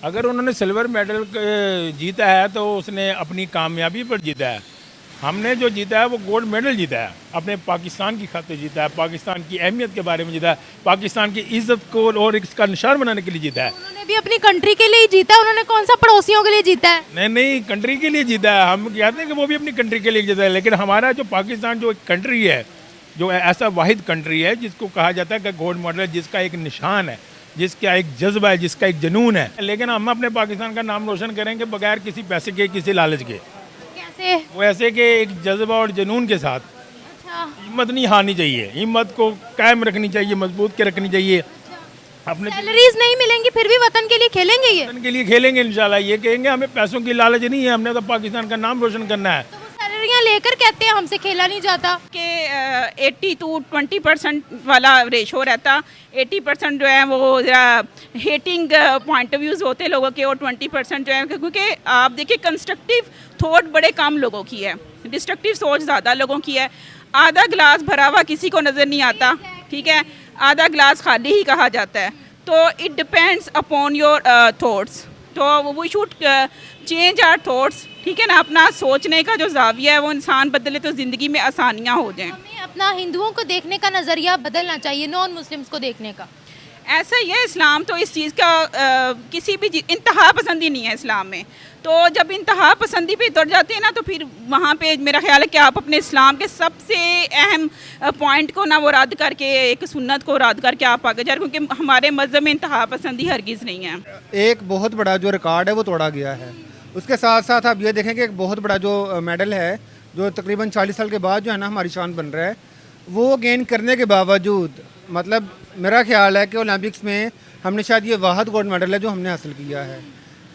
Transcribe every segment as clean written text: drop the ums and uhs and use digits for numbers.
अगर उन्होंने silver medal जीता है तो उसने अपनी कामयाबी पर जीता है। हमने जो जीता है वो गोल्ड मेडल जीता है, अपने पाकिस्तान की खातिर जीता है, पाकिस्तान की अहमियत के बारे में जीता है, पाकिस्तान की इज्जत को और इसका निशान बनाने के लिए जीता है। उन्होंने भी अपनी कंट्री के लिए ही जीता है, उन्होंने कौन सा पड़ोसियों के लिए जीता है? नहीं नहीं, कंट्री के लिए जीता है। हम कहते हैं कि वो भी अपनी कंट्री के लिए जीता है, लेकिन हमारा जो पाकिस्तान जो एक कंट्री है, जो ऐसा वाहिद कंट्री है जिसको कहा जाता है कि गोल्ड मेडल, जिसका एक निशान है, जिसका एक जज्बा है, जिसका एक जुनून है, लेकिन हम अपने पाकिस्तान का नाम रोशन करेंगे बगैर किसी पैसे के, किसी लालच के। कैसे? वो ऐसे कि एक जज्बा और जुनून के साथ। अच्छा, हिम्मत नहीं हारनी चाहिए, हिम्मत को कायम रखनी चाहिए, मजबूत के रखनी चाहिए। अपने सैलरीज नहीं मिलेंगी फिर भी वतन के लिए खेलेंगे ये? वतन के लिए खेलेंगे इंशाल्लाह। ये कहेंगे हमें पैसों की लालच नहीं है, हमने तो पाकिस्तान का नाम रोशन करना है। तो वो सैलरियाँ लेकर कहते हैं हमसे खेला नहीं जाता। कि 80 to 20% वाला रेशो रहता। 80% जो है वो ज़रा हेटिंग पॉइंट ऑफ व्यूज़ होते लोगों के, और 20% जो है, क्योंकि आप देखिए कंस्ट्रक्टिव थॉट बड़े कम लोगों की है, डिस्ट्रक्टिव सोच ज़्यादा लोगों की है। आधा गिलास भरा हुआ किसी को नज़र नहीं आता, ठीक है, आधा गिलास खाली ही कहा जाता है। तो it depends upon your thoughts. तो we should change our thoughts, ठीक है ना। अपना सोचने का जो जाविया है वो इंसान बदले तो ज़िंदगी में आसानियाँ हो जाएं। हमें अपना हिंदुओं को देखने का नज़रिया बदलना चाहिए, नॉन मुस्लिम्स को देखने का। ऐसा ही है, इस्लाम तो इस चीज़ का किसी भी इंतहा पसंदी नहीं है इस्लाम में। तो जब इंतहा पसंदी पे उतर जाते हैं ना, तो फिर वहाँ पे मेरा ख्याल है कि आप अपने इस्लाम के सबसे अहम पॉइंट को ना वो रद्द करके, एक सुन्नत को रद्द करके आप आगे जा रहे, क्योंकि हमारे मज़हब में इंतहा पसंदी हरगिज़ नहीं है। एक बहुत बड़ा जो रिकॉर्ड है वो तोड़ा गया है। उसके साथ साथ आप ये देखें कि एक बहुत बड़ा जो मेडल है, जो तकरीबन 40 साल के बाद जो है ना हमारी शान बन रहा है, वो गेन करने के बावजूद, मतलब मेरा ख्याल है कि ओलंपिक्स में हमने शायद ये वाहद गोल्ड मेडल है जो हमने हासिल किया है।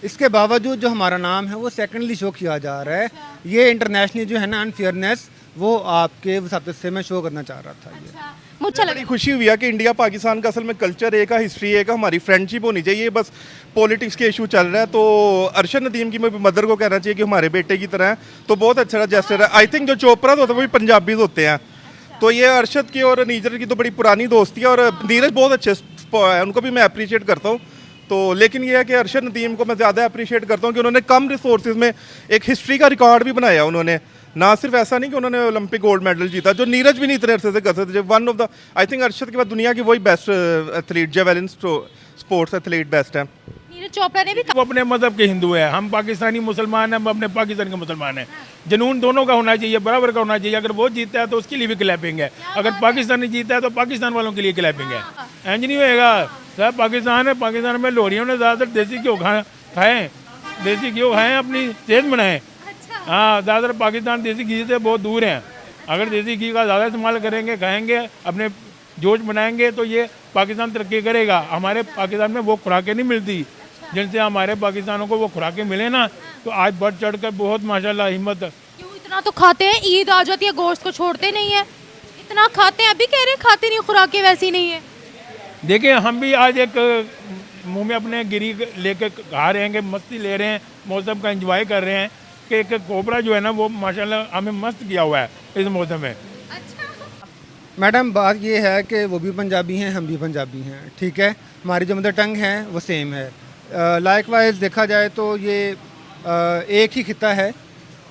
इसके बावजूद जो हमारा नाम है वो सेकेंडली शो किया जा रहा है। ये इंटरनेशनली जो है ना अनफेयरनेस, वो आपके वसात से मैं शो करना चाह रहा था। ये मुझे बड़ी खुशी हुई है कि इंडिया पाकिस्तान का असल में कल्चर एक है, हिस्ट्री एक है, हमारी फ्रेंडशिप होनी चाहिए। बस पॉलिटिक्स के इशू चल रहा है। तो अरशद नदीम की मदर को कहना चाहिए कि हमारे बेटे की तरह है, तो बहुत अच्छा जेस्चर है। आई थिंक जो चोपड़ा होते हैं वो भी पंजाबीज होते हैं। तो ये अरशद की और नीरज की तो बड़ी पुरानी दोस्ती है, और नीरज बहुत अच्छे है, उनको भी मैं अप्रिशिएट करता हूँ। तो लेकिन ये है कि अरशद नदीम को मैं ज़्यादा अप्रिशिएट करता हूँ कि उन्होंने कम रिसोर्सेज में एक हिस्ट्री का रिकॉर्ड भी बनाया। उन्होंने ना सिर्फ ऐसा नहीं कि उन्होंने ओलंपिक गोल्ड मेडल जीता, जो नीरज भी नहीं इतने अरसे से कर सकते। One of the, I think Arshad के बाद दुनिया की वही best athlete, javelin sports athlete best है। नीरज चोपड़ा ने भी वो अपने मज़हब के हिंदू है, हम पाकिस्तानी मुसलमान हैं, हम अपने पाकिस्तान के मुसलमान हैं। जुनून दोनों का होना चाहिए, बराबर का होना चाहिए। अगर वो जीता है तो उसके लिए भी क्लैपिंग है, अगर पाकिस्तान ने जीता है तो पाकिस्तान वालों के लिए क्लैपिंग है। इंज नहीं होएगा। सब पाकिस्तान है, पाकिस्तान में लोरियों ने ज़्यादातर देसी घ्यो खाएँ, देसी घ्यो खाएँ, अपनी सेहत बनाएँ। हाँ, ज़्यादातर पाकिस्तान देसी घी से बहुत दूर हैं। अगर देसी घी का ज़्यादा इस्तेमाल करेंगे, खाएँगे, अपने जोश बनाएंगे, तो ये पाकिस्तान तरक्की करेगा। हमारे पाकिस्तान में वो खुराकें नहीं मिलती जिनसे हमारे पाकिस्तानों को वो खुराकें मिले ना, तो आज बढ़ चढ़ कर बहुत माशाल्लाह हिम्मत। क्यों इतना तो खाते हैं, ईद आ जाती है गोश्त को छोड़ते नहीं है, इतना खाते हैं। अभी कह रहे हैं खाते नहीं, खुराकें वैसी नहीं है। देखिए, हम भी आज एक मुंह में अपने गिरी लेकर खा रहे हैं कि मस्ती ले रहे हैं, मौसम का एंजॉय कर रहे हैं कि एक कोबरा जो है ना वो माशाल्लाह हमें मस्त किया हुआ है इस मौसम में। मैडम बात ये है कि वो भी पंजाबी हैं, हम भी पंजाबी हैं, ठीक है। हमारी जो मदर टंग है वो सेम है। लाइकवाइज देखा जाए तो ये एक ही खिता है,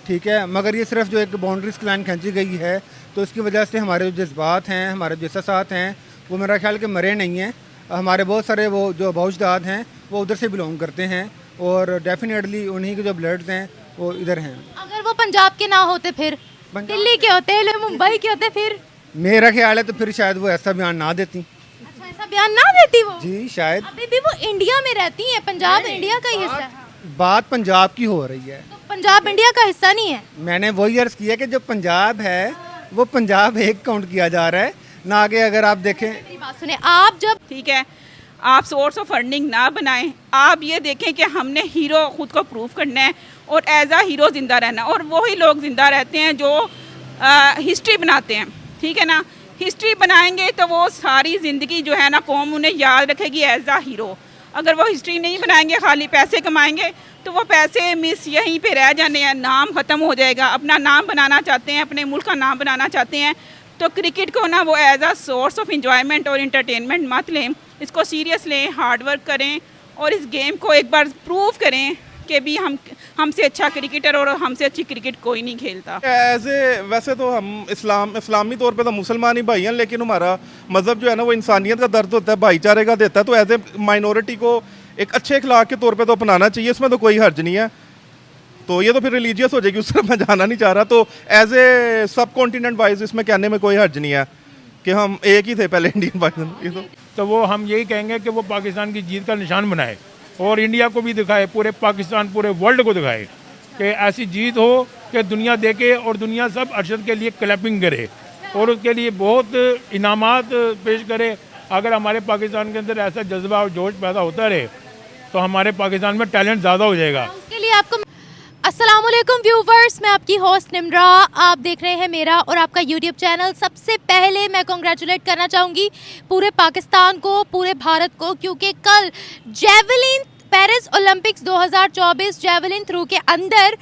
ठीक है, मगर ये सिर्फ जो एक बाउंड्रीज की लाइन खींची गई है, तो इसकी वजह से हमारे जो जज्बात हैं, हमारे जो एहसास हैं, वो मेरा ख्याल कि मरे नहीं हैं। हमारे बहुत सारे वो जो अबाउजदाद हैं वो उधर से बिलोंग करते हैं, और डेफिनेटली उन्हीं के जो ब्लड्स हैं वो इधर हैं। अगर वो पंजाब के ना होते फिर, दिल्ली के होते, मुंबई के होते, फिर मेरा ख्याल है तो फिर शायद वो ऐसा बयान ना देती। अच्छा, ऐसा बयान ना देती वो? जी शायद। अभी भी वो इंडिया में रहती हैं, पंजाब इंडिया का ही हिस्सा है। बात पंजाब की हो रही है, तो पंजाब इंडिया का हिस्सा नहीं है? मैंने वही अर्ज किया कि जो पंजाब है वो पंजाब एक काउंट किया जा रहा है, ना आगे। अगर आप देखें, मेरी बात सुने, आप जब, ठीक है, आप सोर्स ऑफ अर्निंग ना बनाएं। आप ये देखें कि हमने हीरो खुद को प्रूव करना है और एज आ हीरो ज़िंदा रहना, और वही लोग ज़िंदा रहते हैं जो हिस्ट्री बनाते हैं, ठीक है ना। हिस्ट्री बनाएंगे तो वो सारी ज़िंदगी जो है ना कौम उन्हें याद रखेगी एज आ हीरो। अगर वो हिस्ट्री नहीं बनाएंगे, खाली पैसे कमाएंगे, तो वो पैसे मिस यहीं पे रह जाने हैं, नाम ख़त्म हो जाएगा। अपना नाम बनाना चाहते हैं, अपने मुल्क का नाम बनाना चाहते हैं, तो क्रिकेट को ना वो as a source of enjoyment और इंटरटेनमेंट मत लें, इसको सीरियस लें, हार्ड वर्क करें और इस गेम को एक बार प्रूव करें कि भी हमसे अच्छा क्रिकेटर और हमसे अच्छी क्रिकेट कोई नहीं खेलता। वैसे तो हम इस्लामी तौर पे तो मुसलमान ही भाई हैं, लेकिन हमारा मज़हब जो है ना वो इंसानियत का दर्द होता है, भाईचारे का देता है। तो एज ए माइनॉरिटी को एक अच्छे अखलाक के तौर पे तो अपनाना चाहिए, इसमें तो कोई हर्ज नहीं है। तो ये तो फिर रिलीजियस हो जाएगी, उस तरफ मैं जाना नहीं चाह रहा। तो एज ए सब कॉन्टिनेंट वाइज इसमें कहने में कोई हर्ज नहीं है कि हम एक ही थे पहले इंडियन पाकिस्तान। तो वो हम यही कहेंगे कि वो पाकिस्तान की जीत का निशान बनाए और इंडिया को भी दिखाए, पूरे पाकिस्तान पूरे वर्ल्ड को दिखाए कि ऐसी जीत हो कि दुनिया देखे और दुनिया सब अरशद के लिए क्लैपिंग करे और उसके लिए बहुत इनामात पेश करे। अगर हमारे पाकिस्तान के अंदर ऐसा जज्बा और जोश पैदा होता रहे तो हमारे पाकिस्तान में टैलेंट ज़्यादा हो जाएगा। उसके लिए आपको अस्सलाम वालेकुम व्यूवर्स, मैं आपकी होस्ट निम्रा, आप देख रहे हैं मेरा और आपका यूट्यूब चैनल। सबसे पहले मैं कॉन्ग्रेचुलेट करना चाहूँगी पूरे पाकिस्तान को, पूरे भारत को, क्योंकि कल javelin Paris Olympics 2024 javelin throw के अंदर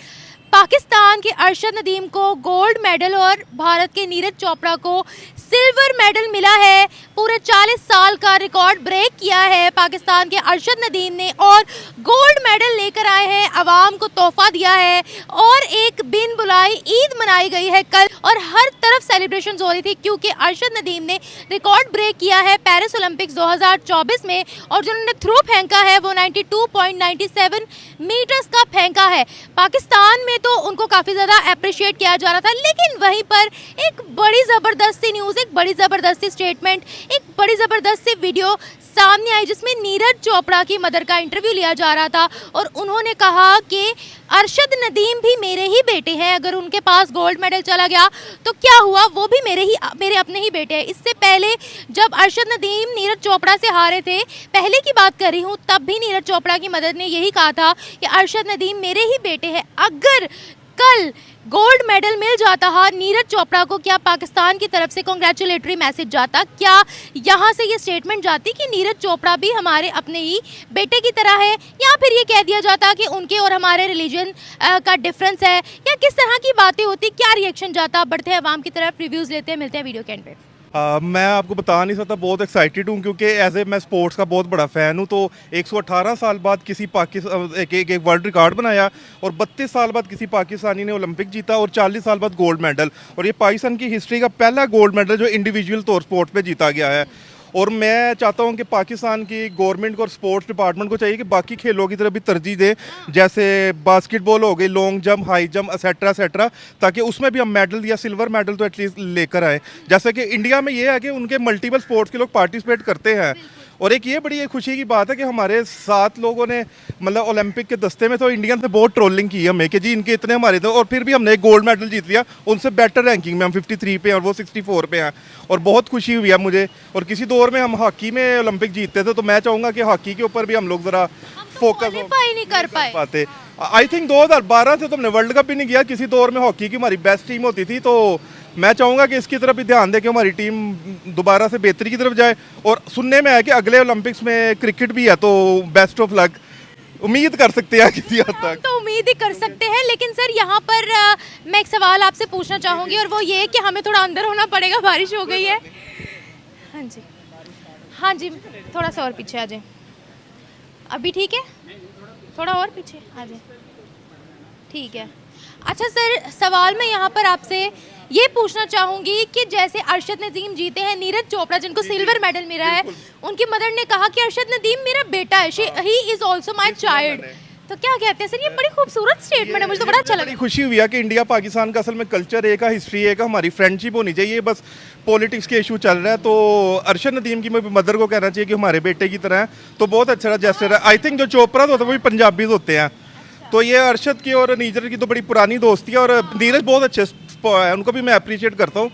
पाकिस्तान के अरशद नदीम को गोल्ड मेडल और भारत के नीरज चोपड़ा को सिल्वर मेडल मिला है। पूरे 40 साल का रिकॉर्ड ब्रेक किया है पाकिस्तान के अरशद नदीम ने और गोल्ड मेडल लेकर आए हैं, आवाम को तोहफा दिया है और एक बिन बुलाई ईद मनाई गई है कल और हर तरफ सेलिब्रेशंस हो रही थी क्योंकि अरशद नदीम ने रिकॉर्ड ब्रेक किया है पेरिस ओलंपिक्स 2024 में और जो उन्होंने थ्रो फेंका है वो 92.97 मीटर्स का फेंका है। पाकिस्तान में तो उनको काफ़ी ज़्यादा अप्रिशिएट किया जा रहा था, लेकिन वहीं पर एक बड़ी ज़बरदस्त सी न्यूज़, एक बड़ी ज़बरदस्त सी स्टेटमेंट, एक बड़ी ज़बरदस्त सी वीडियो सामने आई जिसमें नीरज चोपड़ा की मदर का इंटरव्यू लिया जा रहा था और उन्होंने कहा कि अरशद नदीम भी मेरे ही बेटे हैं, अगर उनके पास गोल्ड मेडल चला गया तो क्या हुआ, वो भी मेरे अपने ही बेटे हैं। इससे पहले जब अरशद नदीम नीरज चोपड़ा से हारे थे, पहले की बात कर रही हूँ, तब भी नीरज चोपड़ा की मदर ने यही कहा था कि अरशद नदीम मेरे ही बेटे हैं। अगर कल गोल्ड मेडल मिल जाता है नीरज चोपड़ा को, क्या पाकिस्तान की तरफ से कॉन्ग्रेचुलेटरी मैसेज जाता, क्या यहाँ से ये स्टेटमेंट जाती कि नीरज चोपड़ा भी हमारे अपने ही बेटे की तरह है, या फिर ये कह दिया जाता कि उनके और हमारे रिलीजन का डिफरेंस है, या किस तरह की बातें होती, क्या रिएक्शन जाता। बढ़ते हैं अवाम की तरफ, रिव्यूज़ लेते हैं, मिलते हैं वीडियो के एंड पे। मैं आपको बता नहीं सकता, बहुत एक्साइटेड हूँ क्योंकि एज ए मैं स्पोर्ट्स का बहुत बड़ा फ़ैन हूँ। तो 118 साल बाद किसी एक वर्ल्ड रिकॉर्ड बनाया और 32 साल बाद किसी पाकिस्तानी ने ओलंपिक जीता और 40 साल बाद गोल्ड मेडल, और ये पाकिस्तान की हिस्ट्री का पहला गोल्ड मेडल जो इंडिविजुअल तौर स्पोर्ट्स पे जीता गया है। और मैं चाहता हूँ कि पाकिस्तान की गवर्नमेंट को और स्पोर्ट्स डिपार्टमेंट को चाहिए कि बाकी खेलों की तरफ भी तरजीह दें, जैसे बास्केटबॉल हो गई, long jump, high jump, etcetera, ताकि उसमें भी हम मेडल या सिल्वर मेडल तो एटलीस्ट लेकर आए। जैसे कि इंडिया में ये है कि उनके मल्टीपल स्पोर्ट्स के लोग पार्टिसिपेट करते हैं और एक ये बड़ी खुशी की बात है कि हमारे 7 लोगों ने मतलब ओलंपिक के दस्ते में, तो इंडियंस ने बहुत ट्रोलिंग की हमें कि जी इनके इतने हमारे थे, और फिर भी हमने एक गोल्ड मेडल जीत लिया, उनसे बेटर रैंकिंग में हम 53 पे हैं और वो 64 पे हैं, और बहुत खुशी हुई है मुझे। और किसी दौर में हम हॉकी में ओलंपिक जीतते थे, तो मैं चाहूँगा कि हॉकी के ऊपर भी हम लोग ज़रा फोकस नहीं कर पाते। आई थिंक 2012 से तो हमने वर्ल्ड कप भी नहीं किया। किसी दौर में हॉकी की हमारी बेस्ट टीम होती थी, तो मैं चाहूँगा कि इसकी तरफ भी ध्यान दें कि हमारी टीम दोबारा से बेहतरी की तरफ जाए। और सुनने में आया कि अगले ओलंपिक्स में क्रिकेट भी है, तो बेस्ट ऑफ लक, उम्मीद कर सकते हैं किसी हद तक। तो उम्मीद ही कर सकते हैं, लेकिन सर यहाँ पर मैं एक सवाल आपसे पूछना चाहूँगी और वो ये कि हमें थोड़ा अंदर होना पड़ेगा, बारिश हो गई है। हाँ जी, हाँ जी, थोड़ा सा और पीछे आ जाए। अभी ठीक है, थोड़ा और पीछे आ जाए, ठीक है। अच्छा सर, सवाल मैं यहाँ पर आपसे ये पूछना चाहूँगी कि जैसे अरशद नदीम जीते हैं, नीरज चोपड़ा जिनको सिल्वर मेडल मिला है, उनकी मदर ने कहा कि अरशद नदीम मेरा बेटा है, he is also my child, तो क्या कहते हैं सर, ये बड़ी खूबसूरत स्टेटमेंट है, मुझे तो बड़ा अच्छा लगा। बड़ी खुशी हुई है कि इंडिया पाकिस्तान का असल में कल्चर एक है, हिस्ट्री एक है, हमारी फ्रेंडशिप होनी चाहिए, बस पॉलिटिक्स के इशू चल रहा है। तो अरशद नदीम की मदर को कहना चाहिए कि हमारे बेटे की तरह है, तो बहुत अच्छा जेस्चर है। आई थिंक जो चोपड़ा होते हैं वो भी पंजाबीज होते हैं, तो ये अरशद की और नीरज की तो बड़ी पुरानी दोस्ती है, और नीरज बहुत अच्छे है, उनको भी मैं अप्रिशिएट करता हूँ।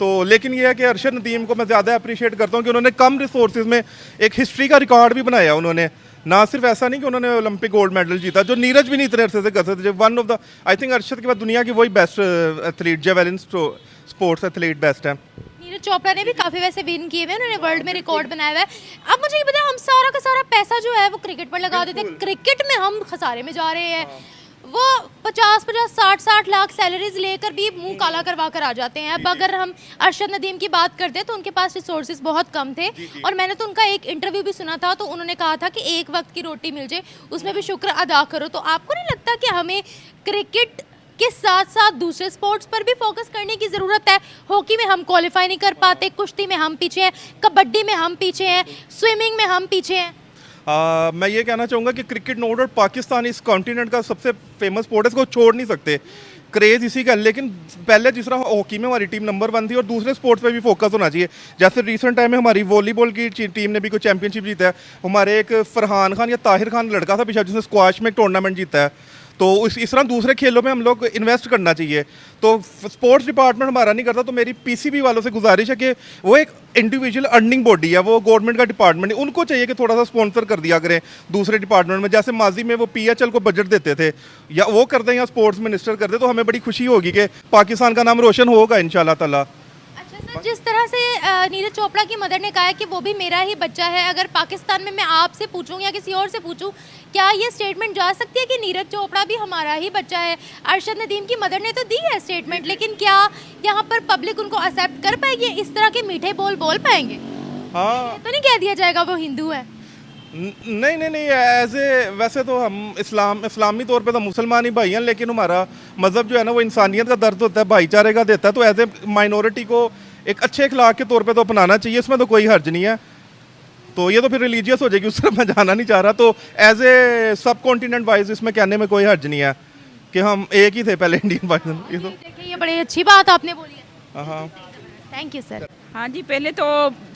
तो लेकिन ये है कि अरशद नदीम को मैं ज़्यादा अप्रिशिएट करता हूँ कि उन्होंने कम रिसोर्सेज में एक हिस्ट्री का रिकॉर्ड भी बनाया। उन्होंने ना सिर्फ ऐसा नहीं कि उन्होंने ओलंपिक गोल्ड मेडल जीता, जो नीरज भी नहीं इतने अरसे से कर सकते। One of the, I think Arshad के बाद दुनिया की वही best athlete, javelin sports athlete best है। नीरज चोपड़ा ने भी काफ़ी वैसे विन किए हुए, उन्होंने वर्ल्ड में रिकॉर्ड बनाया हुआ है। अब मुझे ये बताया, हम सारा का सारा पैसा जो है वो क्रिकेट पर लगा देते हैं, क्रिकेट में हम खसारे में जा रहे हैं, वो 50-50 60-60 लाख सैलरीज लेकर भी मुंह काला करवा कर आ जाते हैं। अब अगर हम अरशद नदीम की बात करते हैं तो उनके पास रिसोर्सेज बहुत कम थे, और मैंने तो उनका एक इंटरव्यू भी सुना था, तो उन्होंने कहा था कि एक वक्त की रोटी मिल जाए उसमें भी शुक्र अदा करो। तो आपको नहीं लगता कि हमें क्रिकेट के साथ साथ दूसरे स्पोर्ट्स पर भी फोकस करने की ज़रूरत है? हॉकी में हम क्वालिफाई नहीं कर पाते, कुश्ती में हम पीछे हैं, कबड्डी में हम पीछे हैं, स्विमिंग में हम पीछे हैं। मैं ये कहना चाहूँगा कि क्रिकेट नो डाउट पाकिस्तान इस कॉन्टिनेंट का सबसे फेमस स्पोर्ट है, इसको छोड़ नहीं सकते, क्रेज़ इसी का। लेकिन पहले जिस तरह हॉकी में हमारी टीम नंबर 1 थी, और दूसरे स्पोर्ट्स पे भी फोकस होना चाहिए। जैसे रिसेंट टाइम में हमारी वॉलीबॉल की टीम ने भी कोई चैंपियनशिप जीता है। हमारे एक फरहान खान या ताहिर खान लड़का था पीछे जिसने स्क्वाश में एक टूर्नामेंट जीता है। तो इस तरह दूसरे खेलों में हम लोग इन्वेस्ट करना चाहिए। तो स्पोर्ट्स डिपार्टमेंट हमारा नहीं करता, तो मेरी पीसीबी वालों से गुजारिश है कि वो एक इंडिविजुअल अर्निंग बॉडी है, वो गवर्नमेंट का डिपार्टमेंट है, उनको चाहिए कि थोड़ा सा स्पॉन्सर कर दिया करें दूसरे डिपार्टमेंट में। जैसे माजी में वो पीएचएल को बजट देते थे, या वो कर दें या स्पोर्ट्स मिनिस्टर कर दे, तो हमें बड़ी खुशी होगी कि पाकिस्तान का नाम रोशन होगा इंशाल्लाह ताला। अच्छा सर, जिस तरह से नीरज चोपड़ा की मदर ने कहा है कि वो भी मेरा ही बच्चा है, अगर पाकिस्तान में मैं आपसे पूछूं या किसी और से पूछूं, क्या ये स्टेटमेंट जा सकती है कि नीरज चोपड़ा भी हमारा ही बच्चा है? अरशद नदीम की मदर ने तो दी है स्टेटमेंट, लेकिन क्या यहाँ पर पब्लिक उनको एक्सेप्ट कर पाएगी? इस तरह के मीठे बोल पाएंगे? हाँ, तो नहीं कह दिया जाएगा वो हिंदू है? नहीं, एज ए वैसे तो हम इस्लामी तौर पे तो मुसलमान ही भाई हैं, लेकिन हमारा मज़हब जो है ना वो इंसानियत का दर्द होता है, भाईचारे का देता है। तो एज ए माइनॉरिटी को एक अच्छे अखलाक के तौर पे तो अपनाना चाहिए, इसमें तो कोई हर्ज नहीं है। तो ये तो फिर रिलीजियस हो जाएगी, उस तरफ मैं जाना नहीं चाह रहा। तो एज ए सब कॉन्टिनेंट वाइज इसमें कहने में कोई हर्ज नहीं है कि हम एक ही थे पहले इंडियन पाकिस्तान। ये तो देखिए, ये बड़ी अच्छी बात आपने बोली है। हाँ, थैंक यू सर। हाँ जी, पहले तो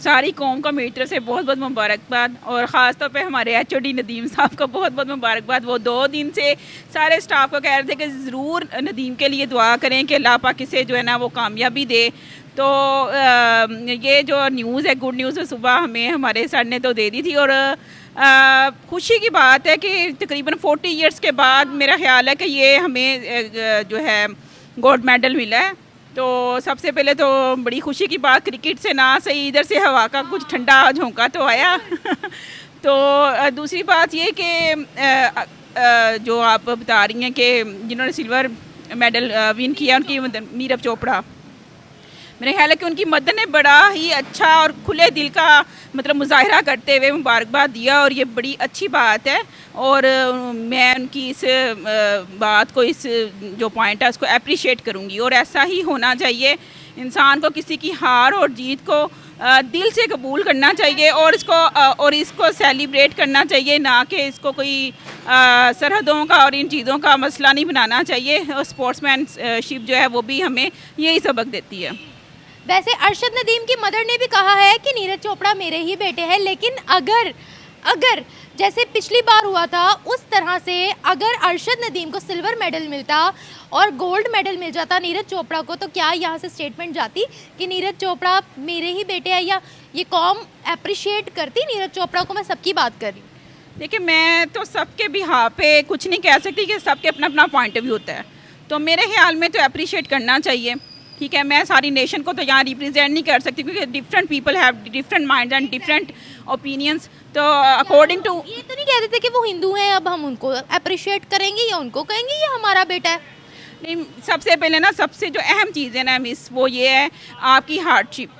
सारी कौम को मेरी तरफ से बहुत बहुत मुबारकबाद, और ख़ास तौर पे हमारे एचओडी नदीम साहब को बहुत बहुत मुबारकबाद। वो 2 दिन से सारे स्टाफ को कह रहे थे कि ज़रूर नदीम के लिए दुआ करें कि अल्लाह पाक इसे जो है ना वो कामयाबी दे। तो ये जो न्यूज़ है, गुड न्यूज़, सुबह हमें हमारे सर ने तो दे दी थी, और खुशी की बात है कि तकरीबन 40 इयर्स के बाद मेरा ख्याल है कि ये हमें जो है गोल्ड मेडल मिला है। तो सबसे पहले तो बड़ी खुशी की बात, क्रिकेट से ना सही इधर से हवा का कुछ ठंडा झोंका तो आया। तो दूसरी बात ये कि जो आप बता रही हैं कि जिन्होंने सिल्वर मेडल विन किया, उनकी नीरज चोपड़ा, मेरे ख्याल है कि उनकी मदर ने बड़ा ही अच्छा और खुले दिल का मतलब मुजाहरा करते हुए मुबारकबाद दिया, और ये बड़ी अच्छी बात है। और मैं उनकी इस बात को, इस जो पॉइंट है उसको अप्रिशिएट करूँगी, और ऐसा ही होना चाहिए। इंसान को किसी की हार और जीत को दिल से कबूल करना चाहिए, और इसको सेलिब्रेट करना चाहिए, ना कि इसको कोई सरहदों का और इन चीज़ों का मसला नहीं बनाना चाहिए। और स्पोर्ट्समैनशिप जो है वो भी हमें यही सबक देती है। वैसे अरशद नदीम की मदर ने भी कहा है कि नीरज चोपड़ा मेरे ही बेटे हैं, लेकिन अगर जैसे पिछली बार हुआ था उस तरह से अगर अरशद नदीम को सिल्वर मेडल मिलता और गोल्ड मेडल मिल जाता नीरज चोपड़ा को, तो क्या यहाँ से स्टेटमेंट जाती कि नीरज चोपड़ा मेरे ही बेटे हैं, या ये कौम अप्रिशिएट करती नीरज चोपड़ा को? मैं सबकी बात कर रही हूँ। देखिए, मैं तो सबके बिहाफ पे कुछ नहीं कह सकती कि सबके अपना अपना पॉइंट ऑफ व्यू होता है। तो मेरे ख्याल में तो अप्रिशिएट करना चाहिए, ठीक है। मैं सारी नेशन को तो यहाँ रिप्रेजेंट नहीं कर सकती, क्योंकि different people have different minds and different opinions. तो अकॉर्डिंग टू, ये तो नहीं कह देते कि वो हिंदू हैं, अब हम उनको अप्रिशिएट करेंगे या उनको कहेंगे ये हमारा बेटा है? नहीं, सबसे पहले ना सबसे जो अहम चीज़ है ना मिस, वो ये है आपकी हार्डशिप,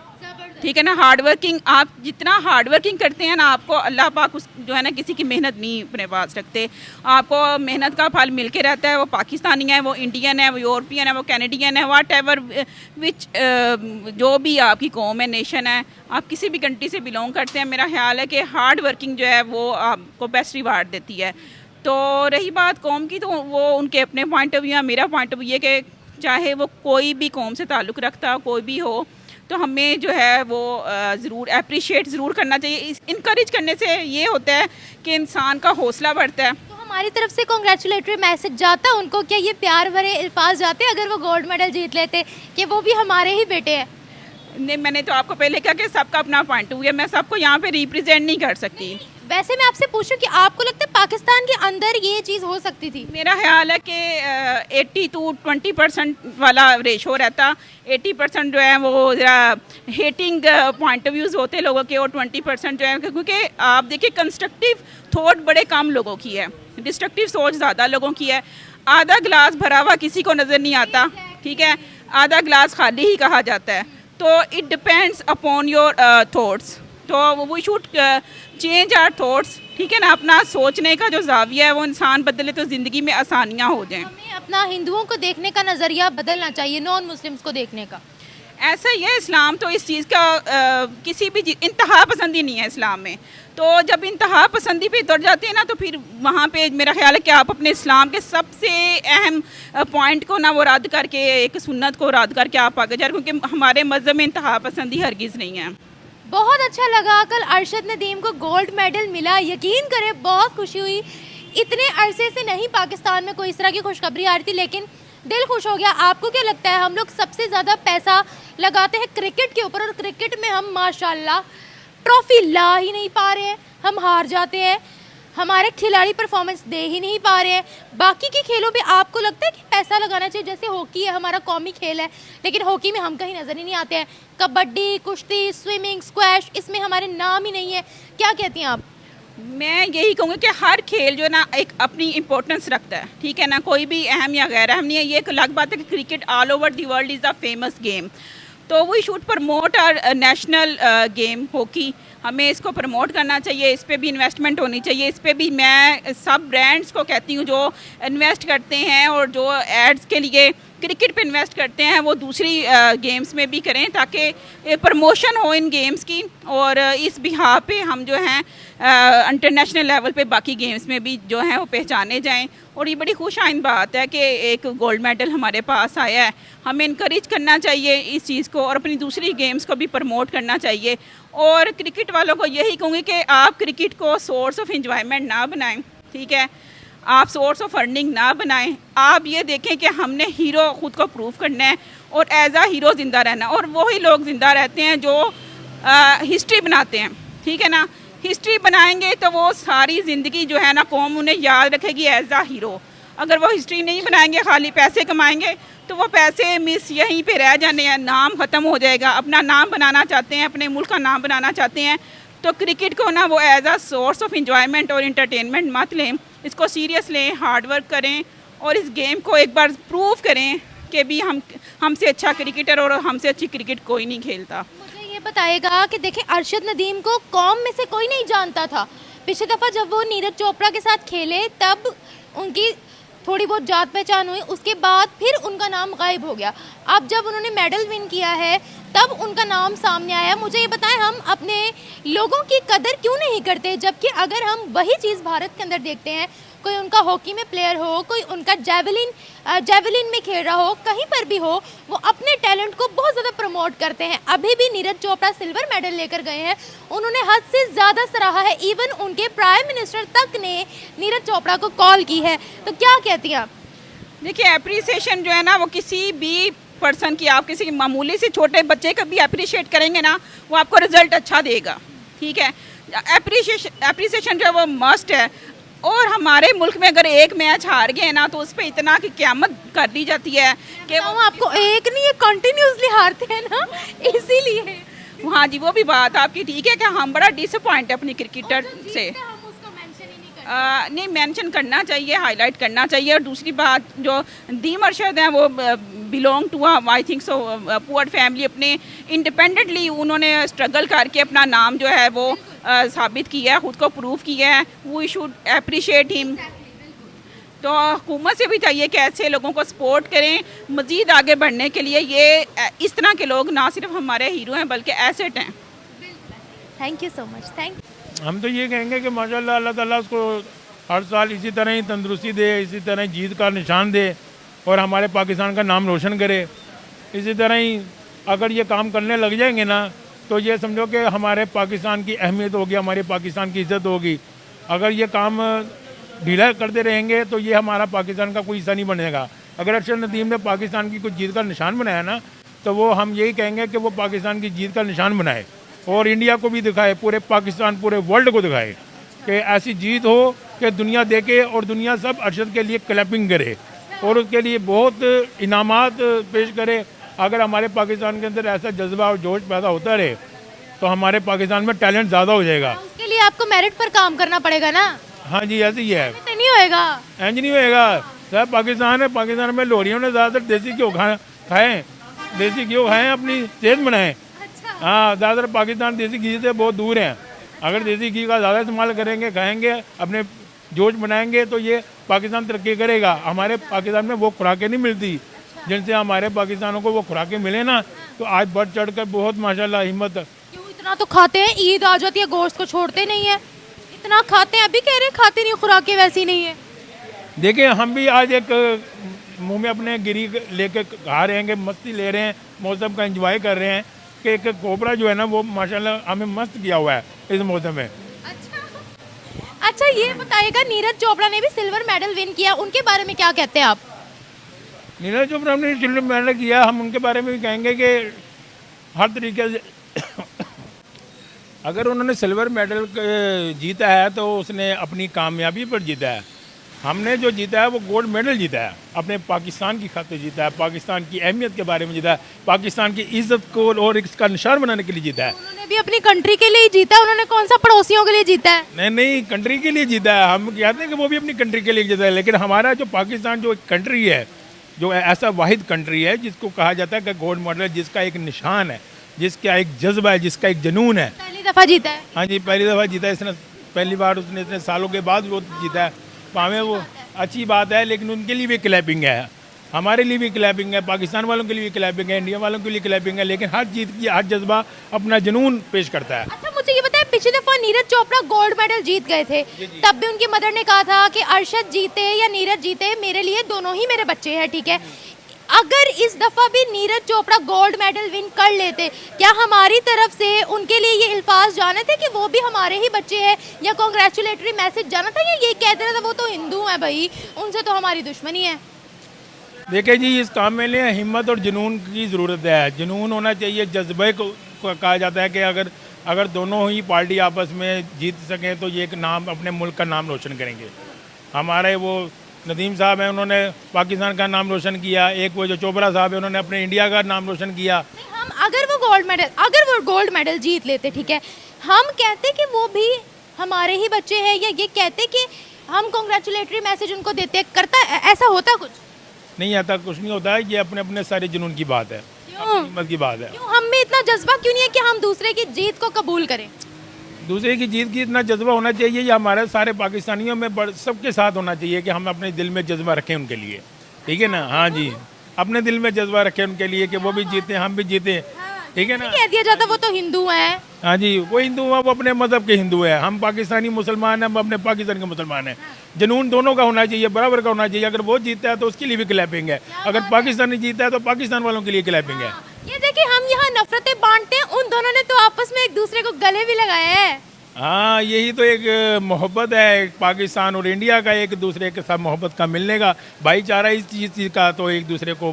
ठीक है ना। हार्ड वर्किंग, आप जितना हार्ड वर्किंग करते हैं ना, आपको अल्लाह पाक उस जो है ना किसी की मेहनत नहीं अपने पास रखते। आपको मेहनत का फल मिल के रहता है। वो पाकिस्तानी है, वो इंडियन है, वो यूरोपियन है, वो कैनेडियन है, वाट एवर विच जो भी आपकी कौम है, नेशन है, आप किसी भी कंट्री से बिलोंग करते हैं, मेरा ख्याल है कि हार्ड वर्किंग जो है वो आपको बेस्ट रिवार्ड देती है। तो रही बात कौम की, तो वो उनके अपने पॉइंट ऑफ व्यू है। मेरा पॉइंट ऑफ व्यू ये कि चाहे वो कोई भी कौम से ताल्लुक़ रखता हो, कोई भी हो, तो हमें जो है वो ज़रूर अप्रिशिएट ज़रूर करना चाहिए। इनकरेज करने से ये होता है कि इंसान का हौसला बढ़ता है। तो हमारी तरफ से कॉन्ग्रेचुलेटरी मैसेज जाता है उनको, क्या ये प्यार भरे अल्फाज जाते अगर वो गोल्ड मेडल जीत लेते कि वो भी हमारे ही बेटे हैं? नहीं, मैंने तो आपको पहले कहा कि सबका अपना पॉइंट ऑफ व्यू है, मैं सबको यहाँ पे रिप्रेजेंट नहीं कर सकती। वैसे मैं आपसे पूछूं कि आपको लगता है पाकिस्तान के अंदर ये चीज़ हो सकती थी? मेरा ख्याल है कि 80 to 20% वाला रेशो रहता। 80% जो है वो हेटिंग पॉइंट ऑफ व्यूज़ होते लोगों के, और 20% जो है, क्योंकि आप देखिए कंस्ट्रक्टिव थॉट बड़े कम लोगों की है, डिस्ट्रक्टिव सोच ज़्यादा लोगों की है। आधा गिलास भरा हुआ किसी को नज़र नहीं आता, ठीक है, आधा गिलास खाली ही कहा जाता है। तो it depends upon your thoughts, तो we should change our thoughts, ठीक है ना। अपना सोचने का जो जाविया है वो इंसान बदले तो ज़िंदगी में आसानियाँ हो जाएं। हमें अपना हिंदुओं को देखने का नज़रिया बदलना चाहिए, नॉन मुस्लिम्स को देखने का। ऐसा ही है, इस्लाम तो इस चीज़ का किसी भी इंतहा पसंदी नहीं है इस्लाम में। तो जब इंतहा पसंदी पे उतर जाते हैं ना, तो फिर वहाँ पे मेरा ख्याल है कि आप अपने इस्लाम के सबसे अहम पॉइंट को ना वो रद्द करके, एक सुन्नत को रद्द करके आप आगे जा रहे, क्योंकि हमारे मज़हब में इंतहा पसंदी हरगिज़ नहीं है। बहुत अच्छा लगा, कल अरशद नदीम को गोल्ड मेडल मिला, यकीन करें बहुत खुशी हुई। इतने अरसे से नहीं पाकिस्तान में कोई इस तरह की खुशखबरी आ रही थी, लेकिन दिल खुश हो गया। आपको क्या लगता है, हम लोग सबसे ज़्यादा पैसा लगाते हैं क्रिकेट के ऊपर, और क्रिकेट में हम माशाल्लाह ट्रॉफी ला ही नहीं पा रहे हैं, हम हार जाते हैं, हमारे खिलाड़ी परफॉर्मेंस दे ही नहीं पा रहे हैं। बाकी के खेलों पे आपको लगता है कि पैसा लगाना चाहिए? जैसे हॉकी है, हमारा कौमी खेल है, लेकिन हॉकी में हम कहीं नज़र ही नहीं आते हैं। कबड्डी, कुश्ती, स्विमिंग, स्क्वैश, इसमें हमारे नाम ही नहीं है। क्या कहती हैं आप? मैं यही कहूँगी कि हर खेल जो है ना एक अपनी इम्पोर्टेंस रखता है, ठीक है ना, कोई भी अहम या गैर अहम नहीं है। ये एक अलग बात है कि cricket all over the world is a famous game, तो we should promote our national game hockey. हमें इसको प्रमोट करना चाहिए, इस पर भी इन्वेस्टमेंट होनी चाहिए। इस पर भी मैं सब ब्रांड्स को कहती हूँ जो इन्वेस्ट करते हैं और जो एड्स के लिए क्रिकेट पे इन्वेस्ट करते हैं, वो दूसरी गेम्स में भी करें, ताकि प्रमोशन हो इन गेम्स की। और इस बिहार पे हम जो हैं इंटरनेशनल लेवल पे बाकी गेम्स में भी जो हैं वो पहचाने जाएं। और ये बड़ी खुश आइंद बात है कि एक गोल्ड मेडल हमारे पास आया है। हमें इनकरेज करना चाहिए इस चीज़ को, और अपनी दूसरी गेम्स को भी प्रमोट करना चाहिए। और क्रिकेट वालों को यही कहूँगी कि आप क्रिकेट को सोर्स ऑफ इंजॉयमेंट ना बनाएं, ठीक है, आप सोर्स ऑफ अर्निंग ना बनाएं। आप ये देखें कि हमने हीरो खुद को प्रूव करना है और एज आ हीरो ज़िंदा रहना, और वही लोग ज़िंदा रहते हैं जो हिस्ट्री बनाते हैं, ठीक है ना। हिस्ट्री बनाएंगे तो वो सारी ज़िंदगी जो है ना कौम उन्हें याद रखेगी एज आ हीरो। अगर वो हिस्ट्री नहीं बनाएंगे, खाली पैसे कमाएंगे, तो वो पैसे मिस यहीं पे रह जाने हैं, नाम ख़त्म हो जाएगा। अपना नाम बनाना चाहते हैं, अपने मुल्क का नाम बनाना चाहते हैं, तो क्रिकेट को ना वो as a source of enjoyment और इंटरटेनमेंट मत लें, इसको सीरियस लें, हार्ड वर्क करें और इस गेम को एक बार प्रूव करें कि भी हमसे अच्छा क्रिकेटर और हमसे अच्छी क्रिकेट कोई नहीं खेलता। मुझे ये बताएगा कि देखें, अरशद नदीम को कौम में से कोई नहीं जानता था। पिछली दफ़ा जब वो नीरज चोपड़ा के साथ खेले तब उनकी थोड़ी बहुत जात पहचान हुई, उसके बाद फिर उनका नाम गायब हो गया। अब जब उन्होंने मेडल विन किया है तब उनका नाम सामने आया। मुझे ये बताएं, हम अपने लोगों की कदर क्यों नहीं करते, जबकि अगर हम वही चीज़ भारत के अंदर देखते हैं, कोई उनका हॉकी में प्लेयर हो, कोई उनका जेवलिन में खेल रहा हो, कहीं पर भी हो, वो अपने टैलेंट को बहुत ज़्यादा प्रमोट करते हैं। अभी भी नीरज चोपड़ा सिल्वर मेडल लेकर गए हैं, उन्होंने हद से ज़्यादा सराहा है। इवन उनके प्राइम मिनिस्टर तक ने नीरज चोपड़ा को कॉल की है। तो क्या कहती हैं आप? देखिए, अप्रिसिएशन जो है ना वो किसी भी पर्सन की, आप किसी मामूली से छोटे बच्चे का भी अप्रिशिएट करेंगे ना, वो आपको रिजल्ट अच्छा देगा, ठीक है। अप्रिसिएशन जो है वो मस्ट है। और हमारे मुल्क में अगर एक मैच हार गए ना, तो उस पर इतना की क़यामत कर दी जाती है कि वो आपको एक नहीं, ये कंटिन्यूसली हारते हैं ना, इसीलिए। हाँ जी, वो भी बात आपकी ठीक है कि हम बड़ा डिसअपॉइंट है अपनी क्रिकेटर से। नहीं, मेंशन करना चाहिए, हाईलाइट करना चाहिए। और दूसरी बात, जो दीम अरशद हैं वो belong to I think so poor family, अपने इंडिपेंडेंटली उन्होंने स्ट्रगल करके अपना नाम जो है वो साबित किया है, ख़ुद को प्रूव किया है। We should appreciate him. तो हुकूमत से भी चाहिए कि ऐसे लोगों को सपोर्ट करें मज़ीद आगे बढ़ने के लिए। ये इस तरह के लोग ना सिर्फ हमारे हीरो हैं बल्कि एसेट हैं। Thank you so much. Thank हम तो ये कहेंगे कि माशाल्लाह अल्लाह ताला उसको हर साल इसी तरह ही तंदुरुस्ती दे, इसी तरह ही जीत का निशान दे और हमारे पाकिस्तान का नाम रोशन करे। इसी तरह ही अगर ये काम करने लग जाएंगे ना, तो ये समझो कि हमारे पाकिस्तान की अहमियत होगी, हमारे पाकिस्तान की इज़्ज़त होगी। अगर ये काम ढीला करते रहेंगे तो ये हमारा पाकिस्तान का कोई हिस्सा नहीं बनेगा। अगर अरशद नदीम ने पाकिस्तान की कुछ जीत का निशान बनाया ना, तो वो हम यही कहेंगे कि वो पाकिस्तान की जीत का निशान बनाए और इंडिया को भी दिखाए, पूरे पाकिस्तान, पूरे वर्ल्ड को दिखाए कि ऐसी जीत हो कि दुनिया देखे और दुनिया सब अरशद के लिए क्लैपिंग करे और उसके लिए बहुत इनामात पेश करे। अगर हमारे पाकिस्तान के अंदर ऐसा जज्बा और जोश पैदा होता रहे तो हमारे पाकिस्तान में टैलेंट ज़्यादा हो जाएगा। उसके लिए आपको मेरिट पर काम करना पड़ेगा ना। हाँ जी, ऐसे ही है। तो नहीं होएगा। इंज नहीं होएगा। सब पाकिस्तान है, पाकिस्तान में लोहड़ियों ने ज़्यादातर देसी घ्यो खाएँ, देसी घ्यो खाएँ, अपनी सेहत बनाएँ। हाँ, ज़्यादातर पाकिस्तान देसी घी से बहुत दूर हैं। अगर देसी घी का ज़्यादा इस्तेमाल करेंगे, खाएंगे, अपने जोश बनाएंगे तो ये पाकिस्तान तरक्की करेगा। हमारे पाकिस्तान में वो खुराकें नहीं मिलती जिनसे हमारे पाकिस्तानों को वो खुराकें मिले ना, तो आज बढ़ चढ़ कर बहुत माशाल्लाह हिम्मत। क्यों इतना तो खाते हैं, ईद आ जाती है गोश्त को छोड़ते नहीं है, इतना खाते हैं, अभी कह रहे हैं खाते नहीं, खुराकें वैसी नहीं है। देखिए हम भी आज एक मुंह में अपने गिरी लेके खा रहे हैं, मस्ती ले रहे हैं, मौसम का एंजॉय कर रहे हैं कि एक कोबरा जो है ना वो माशाल्लाह हमें मस्त किया हुआ है इस मौसम में। अच्छा ये बताइएगा, नीरज चोपड़ा ने भी सिल्वर मेडल विन किया, उनके बारे में क्या कहते हैं आप? नीरज चोपड़ा ने सिल्वर मेडल किया, हम उनके बारे में भी कहेंगे कि हर तरीके से अगर उन्होंने सिल्वर मेडल जीता है तो उसने अपनी कामयाबी पर जीता है। हमने जो जीता है वो गोल्ड मेडल जीता है, अपने पाकिस्तान की खातिर जीता है, पाकिस्तान की अहमियत के बारे में जीता है, पाकिस्तान की इज्जत को और इसका निशान बनाने के लिए जीता है। उन्होंने भी अपनी कंट्री के लिए ही जीता है, उन्होंने कौन सा पड़ोसियों के लिए जीता है? नहीं, कंट्री के लिए जीता है। हम कहते हैं कि वो भी अपनी कंट्री के लिए जीता है, लेकिन हमारा जो पाकिस्तान जो एक कंट्री है, जो ऐसा वाहिद कंट्री है जिसको कहा जाता है कि गोल्ड मेडल, जिसका एक निशान है, जिसका एक जज्बा है, जिसका एक जुनून है। पहली दफा जीता है। हाँ जी, पहली दफ़ा जीता है इसने, पहली बार उसने इतने सालों के बाद वो जीता है। पावे वो अच्छी बात है, लेकिन उनके लिए भी क्लैपिंग है, हमारे लिए भी क्लैपिंग है, पाकिस्तान वालों के लिए भी क्लैपिंग है, इंडिया वालों के लिए क्लैपिंग है, लेकिन हर जीत की हर जज्बा अपना जुनून पेश करता है। अच्छा मुझे ये बताएं, पिछली दफा नीरज चोपड़ा गोल्ड मेडल जीत गए थे, तब भी उनकी मदर ने कहा था कि अरशद जीते या नीरज जीते, मेरे लिए दोनों ही मेरे बच्चे हैं, ठीक है। अगर इस दफा भी Neeraj Chopra gold medal win कर लेते, क्या हमारी तरफ से उनके लिए ये अल्फाज जाने थे कि वो भी हमारे ही बच्चे हैं, या कांग्रेचुलेटरी मैसेज जाना था, या ये कहते रहे वो तो हिंदू हैं भाई, उनसे तो हमारी दुश्मनी है? देखिए जी, इस काम में लिए हिम्मत और जुनून की ज़रूरत है। जुनून होना चाहिए, जज्बे को कहा जाता है कि अगर दोनों ही पार्टी आपस में जीत सकें तो ये एक नाम, अपने मुल्क का नाम रोशन करेंगे। हमारे वो नदीम साहब हैं, उन्होंने पाकिस्तान का नाम रोशन किया, एक वो जो चोपड़ा साहब है उन्होंने अपने इंडिया का नाम रोशन किया। नहीं, हम अगर वो गोल्ड मेडल जीत लेते, ठीक है, हम कहते कि वो भी हमारे ही बच्चे हैं, या ये कहते कि हम कांग्रेचुलेटरी मैसेज उनको देते, करता ऐसा होता कुछ? नहीं आता, कुछ नहीं होता है, ये अपने अपने सारे जुनून की बात है, क्यों? हिम्मत की बात है। क्यों हम में इतना जज्बा क्यों नहीं है कि हम दूसरे की जीत को कबूल करें? दूसरे की जीत की इतना जज्बा होना चाहिए, ये हमारे सारे पाकिस्तानियों में सबके साथ होना चाहिए कि हम अपने दिल में जज्बा रखें उनके लिए, ठीक है ना। हाँ जी, अपने दिल में जज्बा रखें उनके लिए कि वो भी जीते, हम भी जीते, ठीक है ना। कह दिया जाता वो तो हिंदू हैं। हाँ जी, वो हिंदू है, वो अपने मज़हब के हिंदू है, हम पाकिस्तानी मुसलमान हैं, हम अपने पाकिस्तान के मुसलमान हैं। जुनून दोनों का होना चाहिए, बराबर का होना चाहिए। अगर वो जीतता है तो उसके लिए भी क्लैपिंग है, अगर पाकिस्तानी जीतता है तो पाकिस्तान वालों के लिए क्लैपिंग है। ये देखिए, हम यहाँ नफरतें बांटते हैं, उन दोनों ने तो आपस में एक दूसरे को गले भी लगाया है। हाँ, यही तो एक मोहब्बत है पाकिस्तान और इंडिया का, एक दूसरे के साथ मोहब्बत का मिलने का, भाईचारा इस चीज़ का तो एक दूसरे को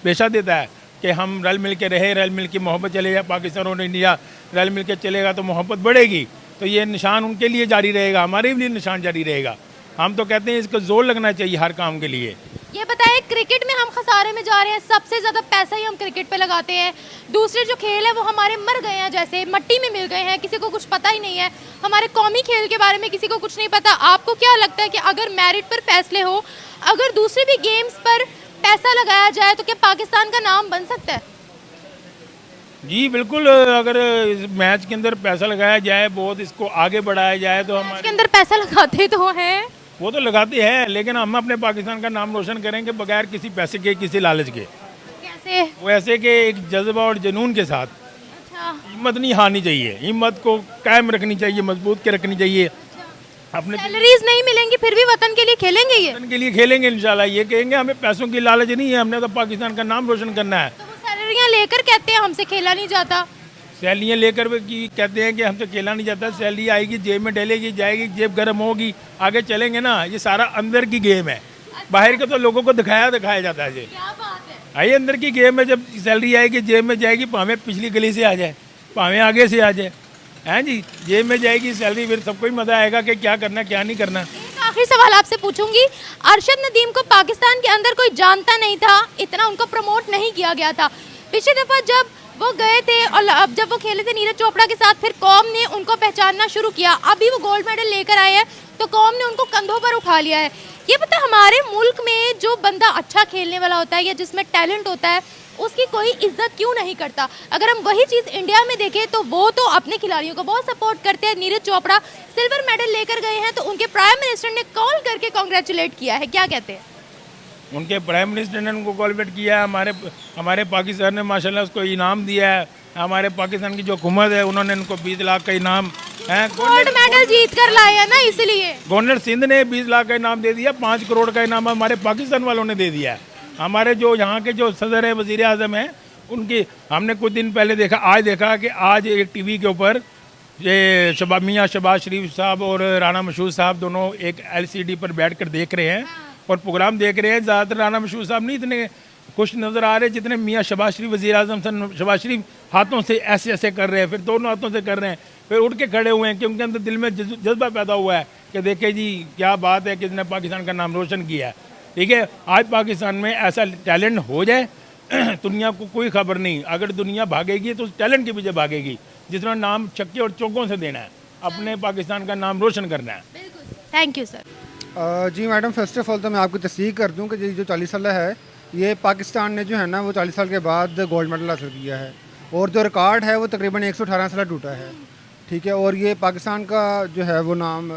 पेशा देता है कि हम रल मिल के रहे, रल मिल के मोहब्बत चलेगा, पाकिस्तान और इंडिया रल मिल के चलेगा तो मोहब्बत बढ़ेगी, तो ये निशान उनके लिए जारी रहेगा, हमारे लिए निशान जारी रहेगा। हम तो कहते हैं इसको जोर लगना चाहिए हर काम के लिए। ये बताइए, क्रिकेट में हम खसारे में जा रहे हैं, सबसे ज़्यादा पैसा ही हम क्रिकेट पे लगाते हैं, दूसरे जो खेल है वो हमारे मर गए हैं, जैसे मिट्टी में मिल गए हैं, किसी को कुछ पता ही नहीं है, हमारे कौमी खेल के बारे में किसी को कुछ नहीं पता। आपको क्या लगता है कि अगर मेरिट पर फैसले हो, अगर दूसरे भी गेम्स पर पैसा लगाया जाए तो क्या पाकिस्तान का नाम बन सकता है? जी बिल्कुल, अगर इस मैच के अंदर पैसा लगाया जाए, बहुत इसको आगे बढ़ाया जाए तो इसके हमारे अंदर पैसा लगाते तो हैं, वो तो लगाते हैं, लेकिन हम अपने पाकिस्तान का नाम रोशन करेंगे बगैर किसी पैसे के, किसी लालच के। कैसे? वो ऐसे कि एक जज्बा और जुनून के साथ। अच्छा, हिम्मत नहीं हारनी चाहिए, हिम्मत को कायम रखनी चाहिए, मजबूत के रखनी चाहिए। अपने सैलरीज नहीं मिलेंगी फिर भी वतन के लिए खेलेंगे ये? वतन के लिए खेलेंगे इंशाल्लाह। ये कहेंगे हमें पैसों की लालच नहीं है, हमने तो पाकिस्तान का नाम रोशन करना है। तो वो सैलरियाँ लेकर कहते हैं हमसे खेला नहीं जाता। सैलरियाँ लेकर भी कहते हैं कि हमसे खेला नहीं जाता, सैलरी आएगी जेब में डलेगी, जाएगी, जेब गर्म होगी, आगे चलेंगे ना। ये सारा अंदर की गेम है, बाहर का तो लोगों को दिखाया जाता है। ये क्या बात है? आई अंदर की गेम है, जब सैलरी आएगी जेब में जाएगी, भावें पिछली गली से आ जाए, भावें आगे से आ जाए, हैं जी, जेब में जाएगी सैलरी, फिर सबको ही मजा आएगा कि क्या करना क्या नहीं करना। एक आखिरी सवाल आपसे पूछूंगी, अरशद नदीम को पाकिस्तान के अंदर कोई जानता नहीं था, इतना उनको प्रमोट नहीं किया गया था। पिछली दफा जब वो गए थे और अब जब वो खेले थे नीरज चोपड़ा के साथ, फिर कौम ने उनको पहचानना शुरू किया। अभी वो गोल्ड मेडल लेकर आए हैं तो कौम ने उनको कंधों पर उठा लिया है। ये पता है, हमारे मुल्क में जो बंदा अच्छा खेलने वाला होता है या जिसमें टैलेंट होता है उसकी कोई इज्जत क्यों नहीं करता। अगर हम वही चीज़ इंडिया में देखें तो वो तो अपने खिलाड़ियों को बहुत सपोर्ट करते हैं। नीरज चोपड़ा सिल्वर मेडल लेकर गए हैं तो उनके प्राइम मिनिस्टर ने कॉल करके कॉन्ग्रेचुलेट किया है, क्या कहते हैं? उनके प्राइम मिनिस्टर ने उनको कॉलबैक किया है। हमारे पाकिस्तान ने माशाल्लाह उसको इनाम दिया है। हमारे पाकिस्तान की जो हुकूमत है उन्होंने उनको 20 लाख का इनाम है, गोल्ड मेडल जीत कर लाए हैं ना, इसलिए गवर्नर सिंध ने 20 लाख का इनाम दे दिया। 5 करोड़ का इनाम हमारे पाकिस्तान वालों ने दे दिया है। हमारे जो यहाँ के जो सदर है, वज़ीर आज़म है, उनकी हमने कुछ दिन पहले देखा, आज देखा कि आज एक टीवी के ऊपर ये मियाँ शहबाज शरीफ साहब और राना मशहूद साहब दोनों एक LCD पर बैठ कर देख रहे हैं और प्रोग्राम देख रहे हैं। ज़्यादातर राना मशहूद साहब नहीं इतने खुश नज़र आ रहे जितने मियाँ शहबाज शरीफ, वज़ीर आज़म शहबाज शरीफ हाथों से ऐसे ऐसे कर रहे हैं, फिर दोनों हाथों से कर रहे हैं, फिर उठ के खड़े हुए हैं कि उनके अंदर दिल में जज्बा पैदा हुआ है कि देखिए जी क्या बात है कि इसने पाकिस्तान का नाम रोशन किया है। ठीक है, आज पाकिस्तान में ऐसा टैलेंट हो जाए दुनिया को कोई खबर नहीं। अगर दुनिया भागेगी तो उस टैलेंट के पीछे भागेगी जिसमें नाम छक्के और चौकों से देना है, अपने पाकिस्तान का नाम रोशन करना है। Thank you sir. जी मैडम, फर्स्ट ऑफ ऑल तो मैं आपको तस्दीक कर दूं कि ये जो 40 साल है, ये पाकिस्तान ने जो है ना वो 40 साल के बाद गोल्ड मेडल हासिल किया है और जो रिकॉर्ड है वो तकरीबन 118 साल टूटा है। ठीक है, और ये पाकिस्तान का जो है वो नाम,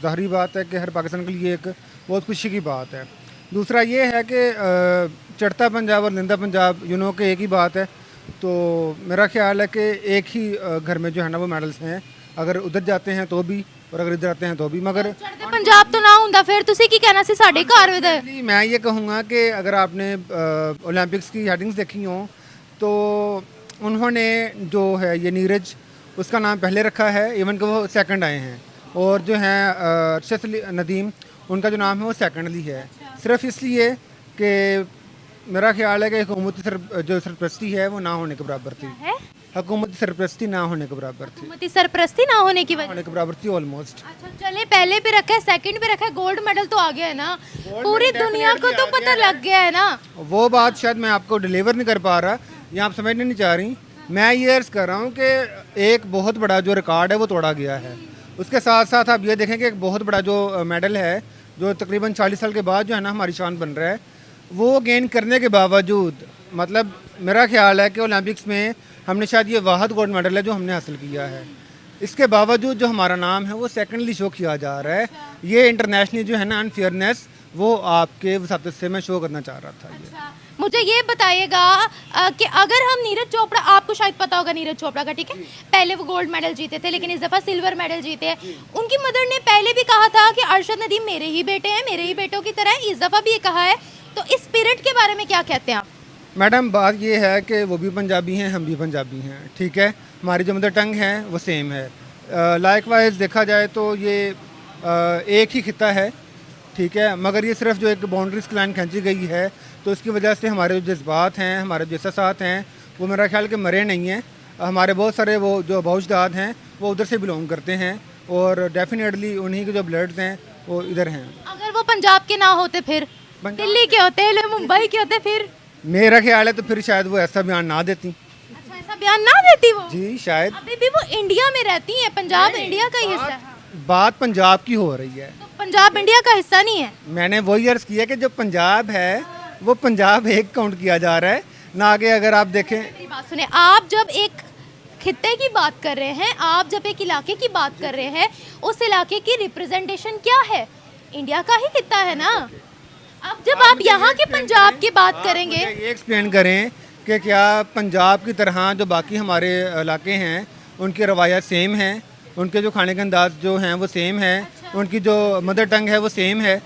ज़ाहिरी बात है कि हर पाकिस्तान के लिए एक बहुत खुशी की बात है। दूसरा ये है कि चढ़ता पंजाब और लिंदा पंजाब यूनो के एक ही बात है, तो मेरा ख्याल है कि एक ही घर में जो है ना वो मेडल्स हैं। अगर उधर जाते हैं तो भी और अगर इधर आते हैं तो भी। मगर चढ़ते पंजाब तो ना ਹੁੰਦਾ, फिर ਤੁਸੀਂ ਕੀ ਕਹਿਣਾ ਸੀ ਸਾਡੇ ਘਰ ਵਿੱਚ? मैं ये कहूँगा कि अगर आपने ओलंपिक्स की हेडिंग्स देखी हों तो उन्होंने जो है ये नीरज, उसका नाम पहले रखा है, इवन कि वो सेकंड आए हैं, और जो है अरशद नदीम, उनका जो नाम है वो सेकंडली है, सिर्फ इसलिए कि मेरा ख्याल है कि हुकूमती जो सरपरस्ती है वो ना होने के बराबर थी। हुकूमती सरपरस्ती ना होने के बराबर थी, हुकूमती सरपरस्ती ना होने की वजह। होने के बराबर थी ऑलमोस्ट। अच्छा चले, पहले पे रखा है, सेकंड पे रखा है, गोल्ड मेडल तो आ गया है ना, पूरी दुनिया को तो पता लग गया है ना। वो बात शायद मैं आपको डिलीवर नहीं कर पा रहा या आप समझने नहीं चाह रही। मैं ये अर्ज़ कर रहा हूँ कि एक बहुत बड़ा जो रिकॉर्ड है वो तोड़ा गया है। उसके साथ साथ आप ये देखें कि एक बहुत बड़ा जो मेडल है जो तकरीबन 40 साल के बाद जो है ना हमारी शान बन रहा है, वो गेन करने के बावजूद, मतलब मेरा ख्याल है कि ओलंपिक्स में हमने शायद ये वाहद गोल्ड मेडल है जो हमने हासिल किया है। इसके बावजूद जो हमारा नाम है वो सेकेंडली शो किया जा रहा है। ये इंटरनेशनली जो है ना अनफेयरनेस, वो आपके वसातत से मैं शो करना चाह रहा था। ये मुझे ये बताइएगा कि अगर हम नीरज चोपड़ा, आपको शायद पता होगा नीरज चोपड़ा का, ठीक है, पहले वो गोल्ड मेडल जीते थे लेकिन इस दफ़ा सिल्वर मेडल जीते हैं। उनकी मदर ने पहले भी कहा था कि अरशद नदीम मेरे ही बेटे हैं, मेरे ही बेटों की तरह, इस दफ़ा भी ये कहा है, तो इस स्पिरिट के बारे में क्या कहते हैं आप? मैडम, बात ये है कि वो भी पंजाबी हैं, हम भी पंजाबी हैं। ठीक है, हमारी जो मदर टंग है वो सेम है। लाइकवाइज देखा जाए तो ये एक ही खिता है, ठीक है, मगर ये सिर्फ जो एक बाउंड्रीज की लाइन खींची गई है तो इसकी वजह से हमारे जो जज्बात हैं, हमारे जो एहसास हैं, वो मेरा ख्याल कि मरे नहीं हैं। हमारे बहुत सारे वो जो अबौजदाद हैं वो उधर से बिलोंग करते हैं और डेफिनेटली उन्हीं के जो ब्लड्स हैं वो इधर हैं। अगर वो पंजाब के ना होते, फिर दिल्ली के होते, मुंबई के होते, फिर मेरा ख्याल है तो फिर शायद वो ऐसा बयान ना देती। अच्छा, ऐसा बयान ना देती वो? जी शायद। अभी भी वो इंडिया में रहती हैं, पंजाब इंडिया का ही हिस्सा है। बात पंजाब की हो रही है, तो पंजाब इंडिया का हिस्सा नहीं है? मैंने वही अर्ज किया कि जो पंजाब है वो पंजाब एक काउंट किया जा रहा है, ना आगे। अगर आप देखें, मेरी बात सुने, आप जब एक खित्ते की बात कर रहे हैं, आप जब एक इलाके की बात कर रहे हैं, उस इलाके की रिप्रेजेंटेशन क्या है? इंडिया का ही खित्ता है ना। अब जब आप यहाँ के पंजाब की बात करेंगे, ये एक्सप्लेन करें कि क्या पंजाब की तरह जो बाकी हमारे इलाके हैं उनकी रवायत सेम है, उनके जो खाने के अंदाज जो हैं वो सेम है, उनकी जो मदर टंग है वो सेम है?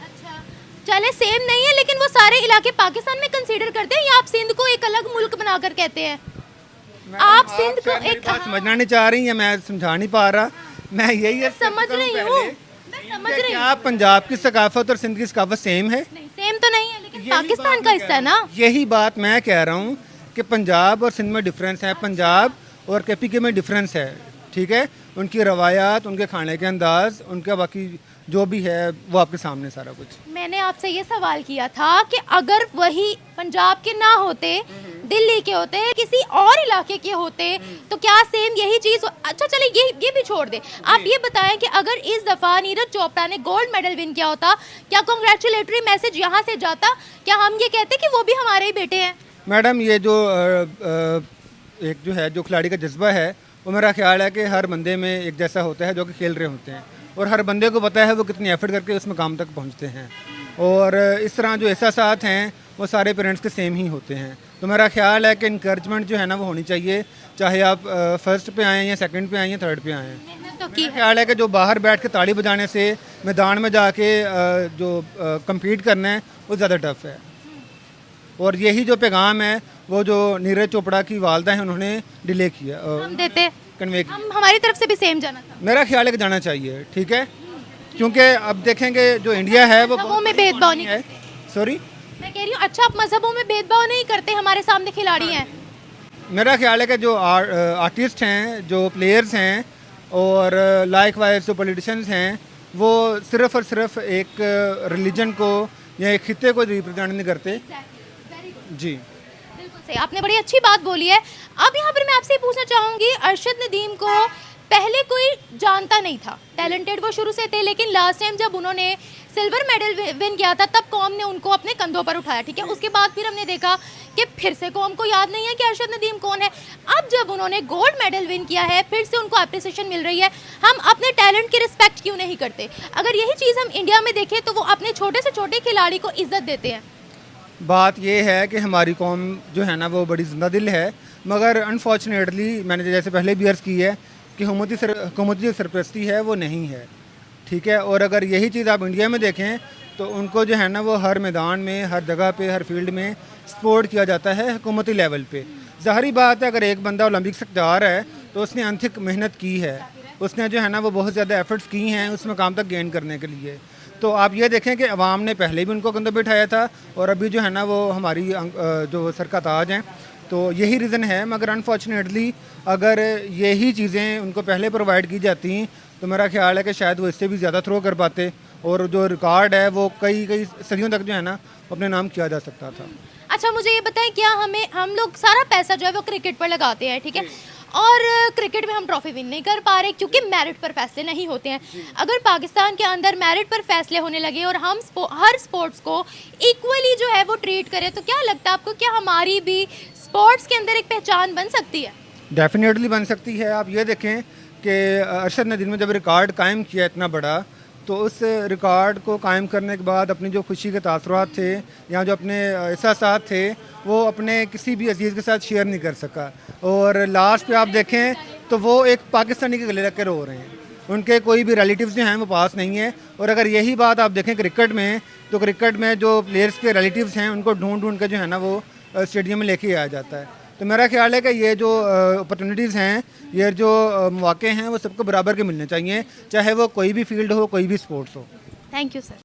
चले सेम नहीं है, लेकिन वो सारे इलाके पाकिस्तान में कंसीडर करते हैं या आप सिंध को एक अलग मुल्क बनाकर कहते हैं? आप सिंध को एक, समझना नहीं चाह रही हैं, मैं समझा नहीं पा रहा। मैं यही समझ रही हूँ, मैं समझ रही हूँ। क्या पंजाब की सकाफत और सिंध की सकाफत सेम है? नहीं, सेम तो नहीं है, लेकिन पाकिस्तान का हिस्सा है ना। यही बात मैं कह रहा हूँ कि पंजाब और सिंध में डिफरेंस है, पंजाब और केपीके में डिफरेंस है। ठीक है, उनकी रवायात, उनके खाने के अंदाज, उनका बाकी जो भी है वो आपके सामने सारा कुछ। मैंने आपसे ये सवाल किया था कि अगर वही पंजाब के ना होते, दिल्ली के होते, किसी और इलाके के होते, तो क्या सेम यही चीज़? अच्छा चले ये भी छोड़ दे, आप ये बताएं कि अगर इस दफ़ा नीरज चोपड़ा ने गोल्ड मेडल विन किया होता, क्या कॉन्ग्रेचुलेटरी मैसेज यहाँ से जाता? क्या हम ये कहते कि वो भी हमारे ही बेटे हैं? मैडम ये जो एक जो है जो खिलाड़ी का जज्बा है, वो मेरा ख्याल है कि हर बंदे में एक जैसा होता है जो कि खेल रहे होते हैं, और हर बंदे को पता है वो कितनी एफर्ट करके उस मकाम तक पहुंचते हैं। और इस तरह जो एहसासात हैं वो सारे पेरेंट्स के सेम ही होते हैं। तो मेरा ख्याल है कि इंकरेजमेंट जो है ना वो होनी चाहिए, चाहे आप फर्स्ट पे आएँ या सेकंड पे आएँ या थर्ड पे आएँ। मेहनत तो की मेरा है। ख्याल है कि जो बाहर बैठ के ताली बजाने से मैदान में जाके जो compete करना है वो ज़्यादा टफ है। और यही जो पैगाम है वो जो नीरज चोपड़ा की वालदा है उन्होंने डिले किया, हम देते, कन्वे किया। हम हमारी तरफ से भी सेम जाना था। मेरा ख्याल है कि जाना चाहिए, ठीक है, क्योंकि अब देखेंगे जो इंडिया है वो मजहबों में भेदभाव नहीं है। सॉरी, मैं कह रही हूँ, अच्छा आप मजहबों में भेदभाव नहीं करते, हमारे सामने खिलाड़ी हैं। मेरा ख्याल है कि जो आर्टिस्ट हैं, जो प्लेयर्स हैं, और लाइक वाइज जो पॉलिटिशियंस हैं, वो सिर्फ और सिर्फ एक रिलीजन को या एक खिते को रिप्रेजेंट नहीं करते। जी, बिल्कुल सही, आपने बड़ी अच्छी बात बोली है। अब यहाँ पर मैं आपसे पूछना चाहूँगी, अरशद नदीम को पहले कोई जानता नहीं था, टैलेंटेड वो शुरू से थे, लेकिन लास्ट टाइम जब उन्होंने सिल्वर मेडल विन किया था तब कौम ने उनको अपने कंधों पर उठाया, ठीक है। उसके बाद फिर हमने देखा कि फिर से कौम को याद नहीं है कि अरशद नदीम कौन है। अब जब उन्होंने गोल्ड मेडल विन किया है, फिर से उनको अप्रिसिएशन मिल रही है, हम अपने टैलेंट की रिस्पेक्ट क्यों नहीं करते? अगर यही चीज़ हम इंडिया में देखें तो वो अपने छोटे से छोटे खिलाड़ी को इज्जत देते हैं। बात ये है कि हमारी कौम जो है ना वो बड़ी जिंदा दिल है, मगर अनफॉर्चुनेटली मैंने जैसे पहले भी अर्ज़ की है कि हुकूमती जो सरपरस्ती है वो नहीं है, ठीक है। और अगर यही चीज़ आप इंडिया में देखें तो उनको जो है ना वो हर मैदान में, हर जगह पे, हर फील्ड में सपोर्ट किया जाता है हुकूमती लेवल पे। ज़ाहिरी बात है, अगर एक बंदा ओलंपिक तक जा रहा है तो उसने अंथिक मेहनत की है, उसने जो है ना वो बहुत ज़्यादा एफर्ट्स की हैं उस मकाम तक गेन करने के लिए। तो आप ये देखें कि अवाम ने पहले भी उनको कंधों पे उठाया था, और अभी जो है ना वो हमारी जो सर का ताज हैं, तो यही रीज़न है। मगर अनफॉर्चुनेटली अगर यही चीज़ें उनको पहले प्रोवाइड की जाती तो मेरा ख्याल है कि शायद वो इससे भी ज़्यादा थ्रो कर पाते, और जो रिकॉर्ड है वो कई सदियों तक जो है ना अपने नाम किया जा सकता था। अच्छा मुझे ये बताएं, क्या हम लोग सारा पैसा जो है वो क्रिकेट पर लगाते हैं, ठीक है, और क्रिकेट में हम ट्रॉफी विन नहीं कर पा रहे क्योंकि मेरिट पर फैसले नहीं होते हैं। अगर पाकिस्तान के अंदर मेरिट पर फैसले होने लगे और हम हर स्पोर्ट्स को इक्वली जो है वो ट्रीट करें, तो क्या लगता है आपको, क्या हमारी भी स्पोर्ट्स के अंदर एक पहचान बन सकती है? डेफिनेटली बन सकती है। आप ये देखें कि अरशद नदीम ने जब रिकॉर्ड कायम किया इतना बड़ा, तो उस रिकॉर्ड को कायम करने के बाद अपनी जो खुशी के तासुरात थे या जो अपने एहसासात थे वो अपने किसी भी अजीज़ के साथ शेयर नहीं कर सका, और लास्ट पे आप देखें तो वो एक पाकिस्तानी के गले लग के रो रहे हैं, उनके कोई भी रिलेटिव्स जो हैं वो पास नहीं है। और अगर यही बात आप देखें क्रिकेट में, तो क्रिकेट में जो प्लेयर्स के रिलेटिव्स हैं उनको ढूंढ के जो है ना वो स्टेडियम में लेके आया जाता है। तो मेरा ख्याल है कि ये जो अपॉर्चुनिटीज़ हैं, ये जो मौके हैं वो सबको बराबर के मिलने चाहिए, चाहे वो कोई भी फील्ड हो, कोई भी स्पोर्ट्स हो। Thank you sir.